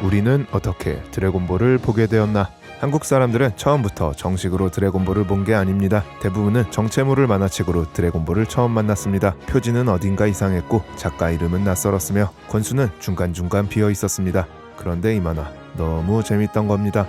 우리는 어떻게 드래곤볼을 보게 되었나? 한국 사람들은 처음부터 정식으로 드래곤볼을 본 게 아닙니다. 대부분은 정체모를 만화책으로 드래곤볼을 처음 만났습니다. 표지는 어딘가 이상했고 작가 이름은 낯설었으며 권수는 중간중간 비어 있었습니다. 그런데 이 만화 너무 재밌던 겁니다.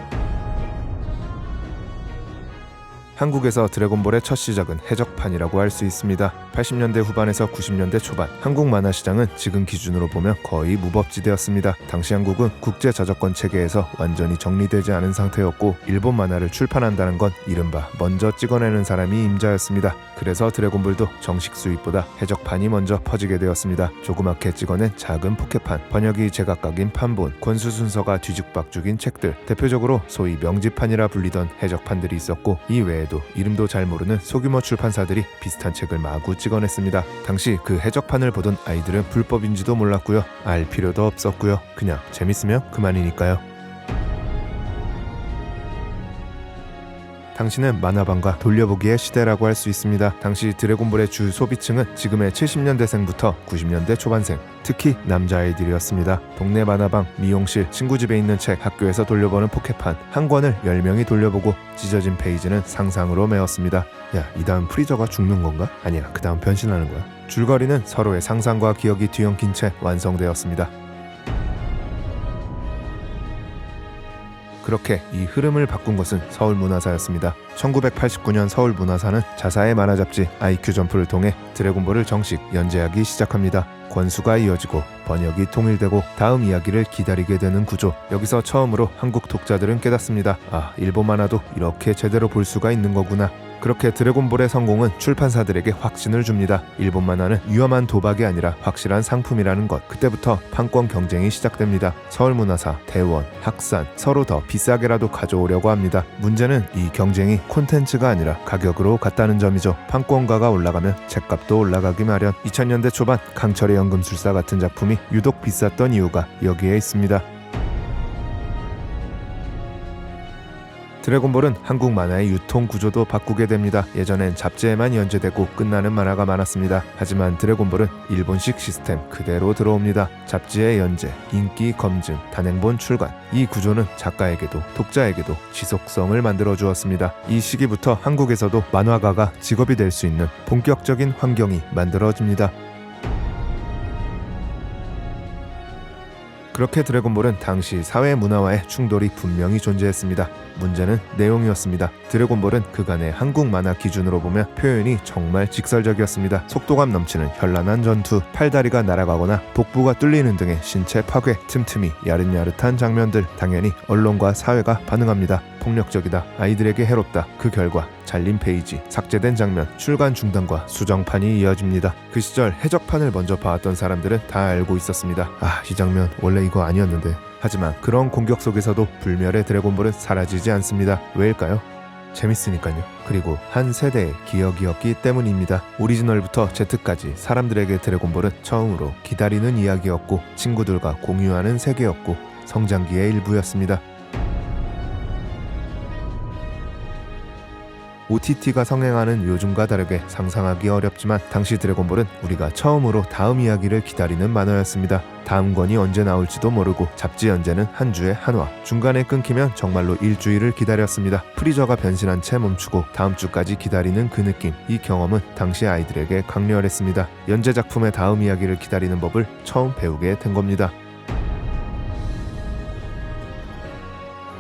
한국에서 드래곤볼의 첫 시작은 해적판이라고 할 수 있습니다. 80년대 후반에서 90년대 초반, 한국 만화 시장은 지금 기준으로 보면 거의 무법지대였습니다. 당시 한국은 국제 저작권 체계에서 완전히 정리되지 않은 상태였고 일본 만화를 출판한다는 건 이른바 먼저 찍어내는 사람이 임자였습니다. 그래서 드래곤볼도 정식 수입보다 해적판이 먼저 퍼지게 되었습니다. 조그맣게 찍어낸 작은 포켓판, 번역이 제각각인 판본, 권수 순서가 뒤죽박죽인 책들, 대표적으로 소위 명지판이라 불리던 해적판들이 있었고 이 외에도 이름도 잘 모르는 소규모 출판사들이 비슷한 책을 마구 찍어냈습니다. 당시 그 해적판을 보던 아이들은 불법인지도 몰랐고요. 알 필요도 없었고요. 그냥 재밌으면 그만이니까요. 당시는 만화방과 돌려보기의 시대라고 할 수 있습니다. 당시 드래곤볼의 주 소비층은 지금의 70년대생부터 90년대 초반생, 특히 남자아이들이었습니다. 동네 만화방, 미용실, 친구 집에 있는 책, 학교에서 돌려보는 포켓판, 한 권을 10명이 돌려보고 찢어진 페이지는 상상으로 메웠습니다. 야, 이 다음 프리저가 죽는 건가? 아니야, 그 다음 변신하는 거야. 줄거리는 서로의 상상과 기억이 뒤엉킨 채 완성되었습니다. 그렇게 이 흐름을 바꾼 것은 서울문화사였습니다. 1989년 서울문화사는 자사의 만화 잡지 IQ 점프를 통해 드래곤볼을 정식 연재하기 시작합니다. 권수가 이어지고 번역이 통일되고 다음 이야기를 기다리게 되는 구조. 여기서 처음으로 한국 독자들은 깨닫습니다. 아, 일본 만화도 이렇게 제대로 볼 수가 있는 거구나. 그렇게 드래곤볼의 성공은 출판사들에게 확신을 줍니다. 일본 만화는 위험한 도박이 아니라 확실한 상품이라는 것. 그때부터 판권 경쟁이 시작됩니다. 서울문화사, 대원, 학산 서로 더 비싸게라도 가져오려고 합니다. 문제는 이 경쟁이 콘텐츠가 아니라 가격으로 갔다는 점이죠. 판권가가 올라가면 책값도 올라가기 마련. 2000년대 초반 강철의 연금술사 같은 작품이 유독 비쌌던 이유가 여기에 있습니다. 드래곤볼은 한국 만화의 유통 구조도 바꾸게 됩니다. 예전엔 잡지에만 연재되고 끝나는 만화가 많았습니다. 하지만 드래곤볼은 일본식 시스템 그대로 들어옵니다. 잡지의 연재, 인기 검증, 단행본 출간. 이 구조는 작가에게도 독자에게도 지속성을 만들어 주었습니다. 이 시기부터 한국에서도 만화가가 직업이 될 수 있는 본격적인 환경이 만들어집니다. 그렇게 드래곤볼은 당시 사회 문화와의 충돌이 분명히 존재했습니다. 문제는 내용이었습니다. 드래곤볼은 그간의 한국 만화 기준으로 보면 표현이 정말 직설적이었습니다. 속도감 넘치는 현란한 전투, 팔다리가 날아가거나 복부가 뚫리는 등의 신체 파괴, 틈틈이 야릇야릇한 장면들. 당연히 언론과 사회가 반응합니다. 폭력적이다, 아이들에게 해롭다. 그 결과 잘린 페이지, 삭제된 장면, 출간 중단과 수정판이 이어집니다. 그 시절 해적판을 먼저 봐왔던 사람들은 다 알고 있었습니다. 아, 이 장면 원래 이거 아니었는데. 하지만 그런 공격 속에서도 불멸의 드래곤볼은 사라지지 않습니다. 왜일까요? 재밌으니까요. 그리고 한 세대의 기억이었기 때문입니다. 오리지널부터 Z까지 사람들에게 드래곤볼은 처음으로 기다리는 이야기였고 친구들과 공유하는 세계였고 성장기의 일부였습니다. OTT가 성행하는 요즘과 다르게 상상하기 어렵지만 당시 드래곤볼은 우리가 처음으로 다음 이야기를 기다리는 만화였습니다. 다음 권이 언제 나올지도 모르고 잡지 연재는 한 주에 한 화, 중간에 끊기면 정말로 일주일을 기다렸습니다. 프리저가 변신한 채 멈추고 다음 주까지 기다리는 그 느낌, 이 경험은 당시 아이들에게 강렬했습니다. 연재 작품의 다음 이야기를 기다리는 법을 처음 배우게 된 겁니다.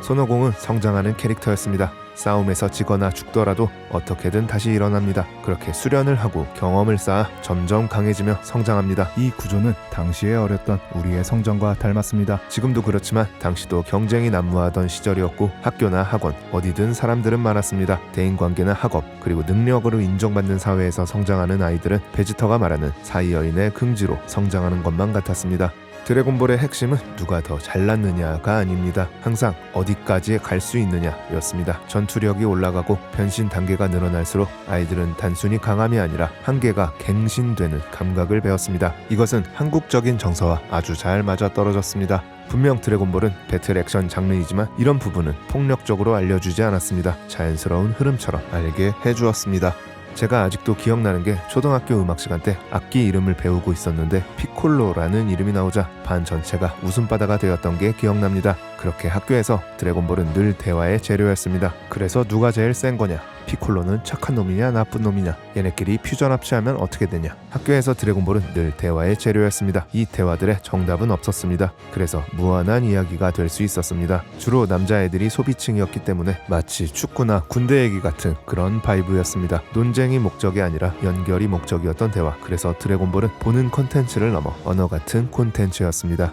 손오공은 성장하는 캐릭터였습니다. 싸움에서 지거나 죽더라도 어떻게든 다시 일어납니다. 그렇게 수련을 하고 경험을 쌓아 점점 강해지며 성장합니다. 이 구조는 당시에 어렸던 우리의 성장과 닮았습니다. 지금도 그렇지만 당시도 경쟁이 난무하던 시절이었고 학교나 학원, 어디든 사람들은 많았습니다. 대인관계나 학업, 그리고 능력으로 인정받는 사회에서 성장하는 아이들은 베지터가 말하는 사이여인의 긍지로 성장하는 것만 같았습니다. 드래곤볼의 핵심은 누가 더 잘났느냐가 아닙니다. 항상 어디까지 갈 수 있느냐였습니다. 전투력이 올라가고 변신 단계가 늘어날수록 아이들은 단순히 강함이 아니라 한계가 갱신되는 감각을 배웠습니다. 이것은 한국적인 정서와 아주 잘 맞아떨어졌습니다. 분명 드래곤볼은 배틀 액션 장르이지만 이런 부분은 폭력적으로 알려주지 않았습니다. 자연스러운 흐름처럼 알게 해주었습니다. 제가 아직도 기억나는 게 초등학교 음악 시간 때 악기 이름을 배우고 있었는데 피콜로라는 이름이 나오자 반 전체가 웃음바다가 되었던 게 기억납니다. 그렇게 학교에서 드래곤볼은 늘 대화의 재료였습니다. 그래서 누가 제일 센 거냐? 피콜로는 착한 놈이냐 나쁜 놈이냐, 얘네끼리 퓨전 합체하면 어떻게 되냐. 학교에서 드래곤볼은 늘 대화의 재료였습니다. 이 대화들의 정답은 없었습니다. 그래서 무한한 이야기가 될 수 있었습니다. 주로 남자애들이 소비층이었기 때문에 마치 축구나 군대 얘기 같은 그런 바이브였습니다. 논쟁이 목적이 아니라 연결이 목적이었던 대화. 그래서 드래곤볼은 보는 콘텐츠를 넘어 언어 같은 콘텐츠였습니다.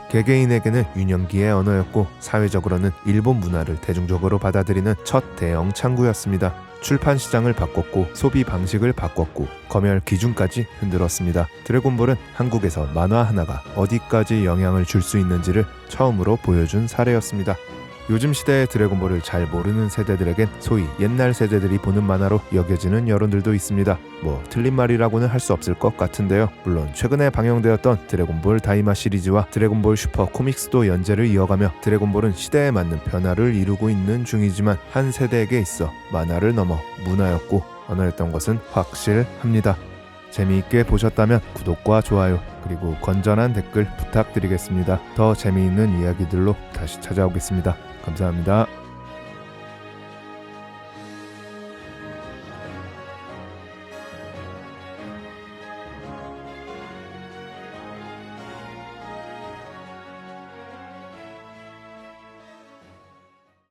개개인에게는 유년기의 언어였고 사회적으로는 일본 문화를 대중적으로 받아들이는 첫 대형 창구였습니다. 출판 시장을 바꿨고 소비 방식을 바꿨고 검열 기준까지 흔들었습니다. 드래곤볼은 한국에서 만화 하나가 어디까지 영향을 줄 수 있는지를 처음으로 보여준 사례였습니다. 요즘 시대의 드래곤볼을 잘 모르는 세대들에겐 소위 옛날 세대들이 보는 만화로 여겨지는 여론들도 있습니다. 뭐 틀린 말이라고는 할 수 없을 것 같은데요. 물론 최근에 방영되었던 드래곤볼 다이마 시리즈와 드래곤볼 슈퍼 코믹스도 연재를 이어가며 드래곤볼은 시대에 맞는 변화를 이루고 있는 중이지만 한 세대에게 있어 만화를 넘어 문화였고 언어였던 것은 확실합니다. 재미있게 보셨다면 구독과 좋아요 그리고 건전한 댓글 부탁드리겠습니다. 더 재미있는 이야기들로 다시 찾아오겠습니다. 감사합니다.